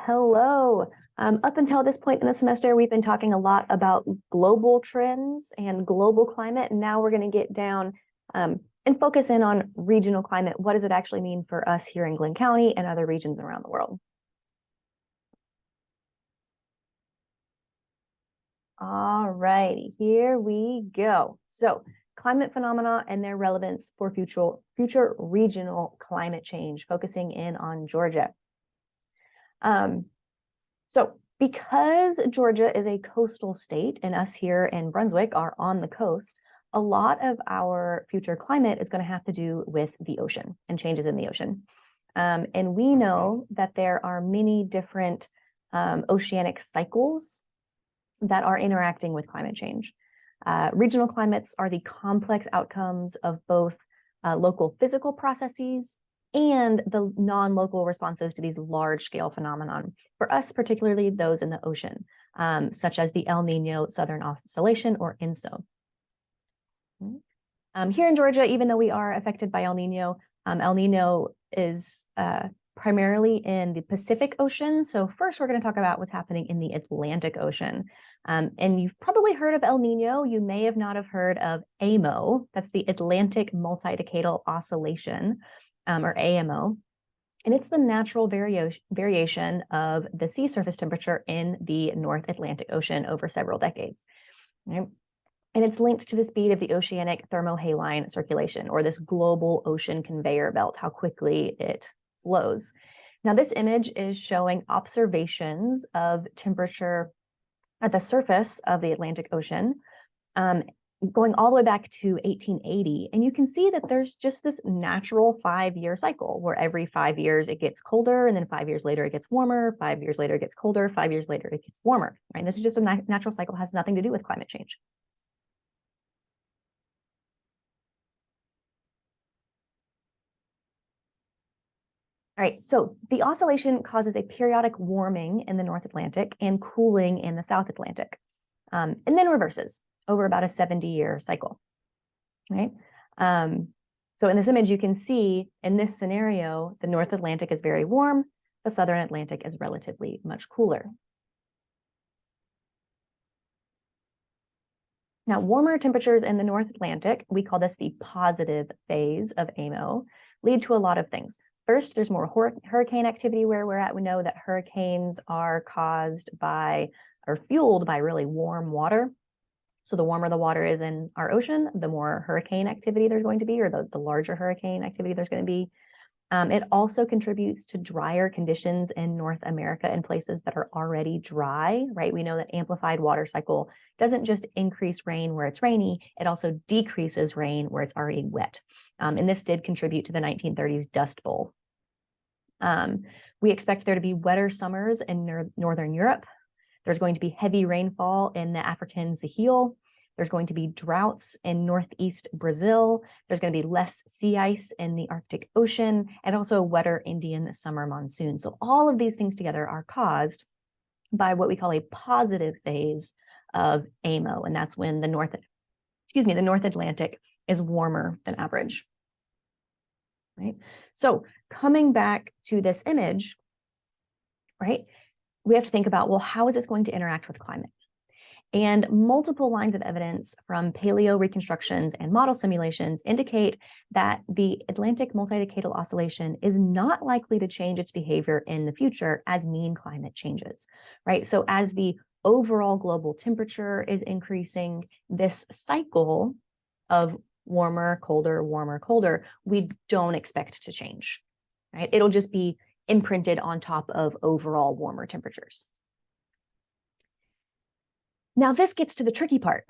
Hello. Up until this point in the semester, we've been talking a lot about global trends and global climate, and now we're going to get down and focus in on regional climate. What does it actually mean for us here in Glynn County and other regions around the world? All righty, here we go. So, climate phenomena and their relevance for future regional climate change, focusing in on Georgia. So because Georgia is a coastal state and us here in Brunswick are on the coast, a lot of our future climate is going to have to do with the ocean and changes in the ocean. And we know that there are many different oceanic cycles that are interacting with climate change. Regional climates are the complex outcomes of both local physical processes and the non-local responses to these large-scale phenomenon. For us, particularly those in the ocean, such as the El Nino Southern Oscillation, or ENSO. Here in Georgia, even though we are affected by El Nino is primarily in the Pacific Ocean. So first, we're going to talk about what's happening in the Atlantic Ocean. And you've probably heard of El Nino. You may have not have heard of AMO. That's the Atlantic Multi-Decadal Oscillation, or AMO. And it's the natural variation of the sea surface temperature in the North Atlantic Ocean over several decades. Right? And it's linked to the speed of the oceanic thermohaline circulation, or this global ocean conveyor belt, how quickly it flows. Now, this image is showing observations of temperature at the surface of the Atlantic Ocean, going all the way back to 1880. And you can see that there's just this natural 5-year cycle where every 5 years it gets colder, and then 5 years later it gets warmer, 5 years later it gets colder, 5 years later it gets warmer. Right? And this is just a natural cycle, has nothing to do with climate change. All right, so the oscillation causes a periodic warming in the North Atlantic and cooling in the South Atlantic, and then reverses over about a 70-year cycle, right? So in this image, you can see in this scenario, the North Atlantic is very warm, the Southern Atlantic is relatively much cooler. Now, warmer temperatures in the North Atlantic, we call this the positive phase of AMO, lead to a lot of things. First, there's more hurricane activity where we're at. We know that hurricanes are caused by or fueled by really warm water. So the warmer the water is in our ocean, the more hurricane activity there's going to be, or the larger hurricane activity there's going to be. It also contributes to drier conditions in North America in places that are already dry, right? We know that amplified water cycle doesn't just increase rain where it's rainy, it also decreases rain where it's already wet. And this did contribute to the 1930s Dust Bowl. We expect there to be wetter summers in Northern Europe. There's going to be heavy rainfall in the African Sahel. There's going to be droughts in Northeast Brazil. There's going to be less sea ice in the Arctic Ocean, and also wetter Indian summer monsoon. So all of these things together are caused by what we call a positive phase of AMO, and that's when the North Atlantic is warmer than average. Right? So coming back to this image, right? We have to think about, well, how is this going to interact with climate? And multiple lines of evidence from paleo reconstructions and model simulations indicate that the Atlantic multi-decadal oscillation is not likely to change its behavior in the future as mean climate changes, right? So as the overall global temperature is increasing, this cycle of warmer, colder, we don't expect to change, right? It'll just be imprinted on top of overall warmer temperatures. Now this gets to the tricky part,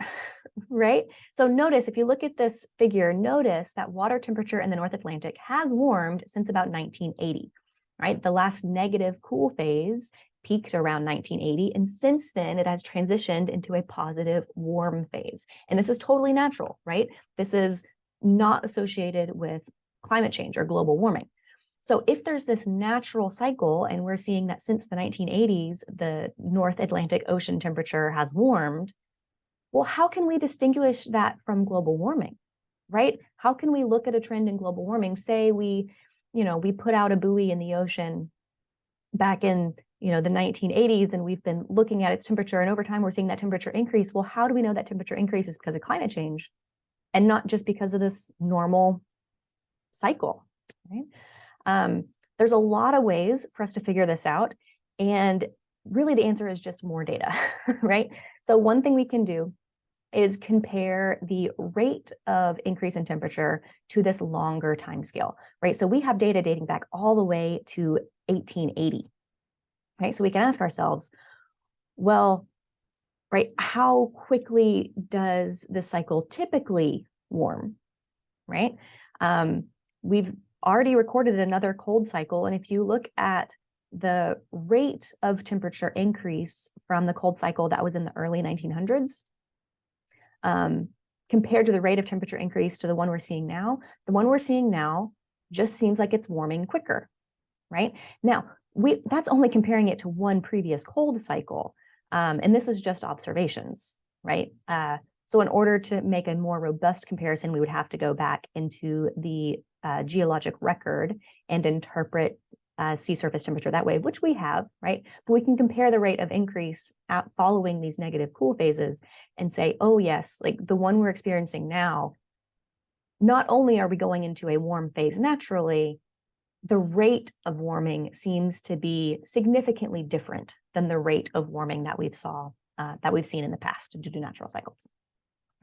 right? So notice, if you look at this figure, notice that water temperature in the North Atlantic has warmed since about 1980, right? The last negative cool phase peaked around 1980, and since then it has transitioned into a positive warm phase. And this is totally natural, right? This is not associated with climate change or global warming. So if there's this natural cycle, and we're seeing that since the 1980s, the North Atlantic Ocean temperature has warmed, well, how can we distinguish that from global warming, right? How can we look at a trend in global warming? Say we put out a buoy in the ocean back in the 1980s, and we've been looking at its temperature, and over time we're seeing that temperature increase. Well, how do we know that temperature increase is because of climate change and not just because of this normal cycle, right? There's a lot of ways for us to figure this out, and really the answer is just more data, right? So one thing we can do is compare the rate of increase in temperature to this longer time scale, right? So we have data dating back all the way to 1880, right? So we can ask ourselves, well, right, how quickly does the cycle typically warm, right? We've already recorded another cold cycle, and if you look at the rate of temperature increase from the cold cycle that was in the early 1900s, compared to the rate of temperature increase to the one we're seeing now, the one we're seeing now just seems like it's warming quicker, right? Now, that's only comparing it to one previous cold cycle, and this is just observations, right? So in order to make a more robust comparison, we would have to go back into the geologic record and interpret sea surface temperature that way, which we have, right? But we can compare the rate of increase following these negative cool phases and say, oh yes, like the one we're experiencing now, not only are we going into a warm phase naturally, the rate of warming seems to be significantly different than the rate of warming that we've seen in the past due to natural cycles.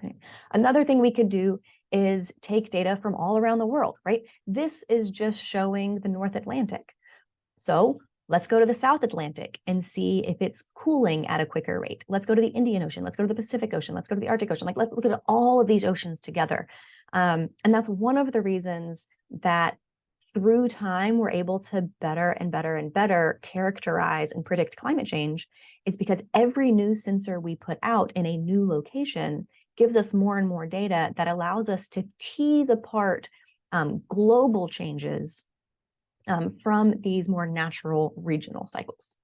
Okay. Another thing we could do is take data from all around the world, right? This is just showing the North Atlantic. So let's go to the South Atlantic and see if it's cooling at a quicker rate. Let's go to the Indian Ocean. Let's go to the Pacific Ocean. Let's go to the Arctic Ocean. Like, let's look at all of these oceans together. And that's one of the reasons that through time, we're able to better and better and better characterize and predict climate change, is because every new sensor we put out in a new location gives us more and more data that allows us to tease apart global changes from these more natural regional cycles.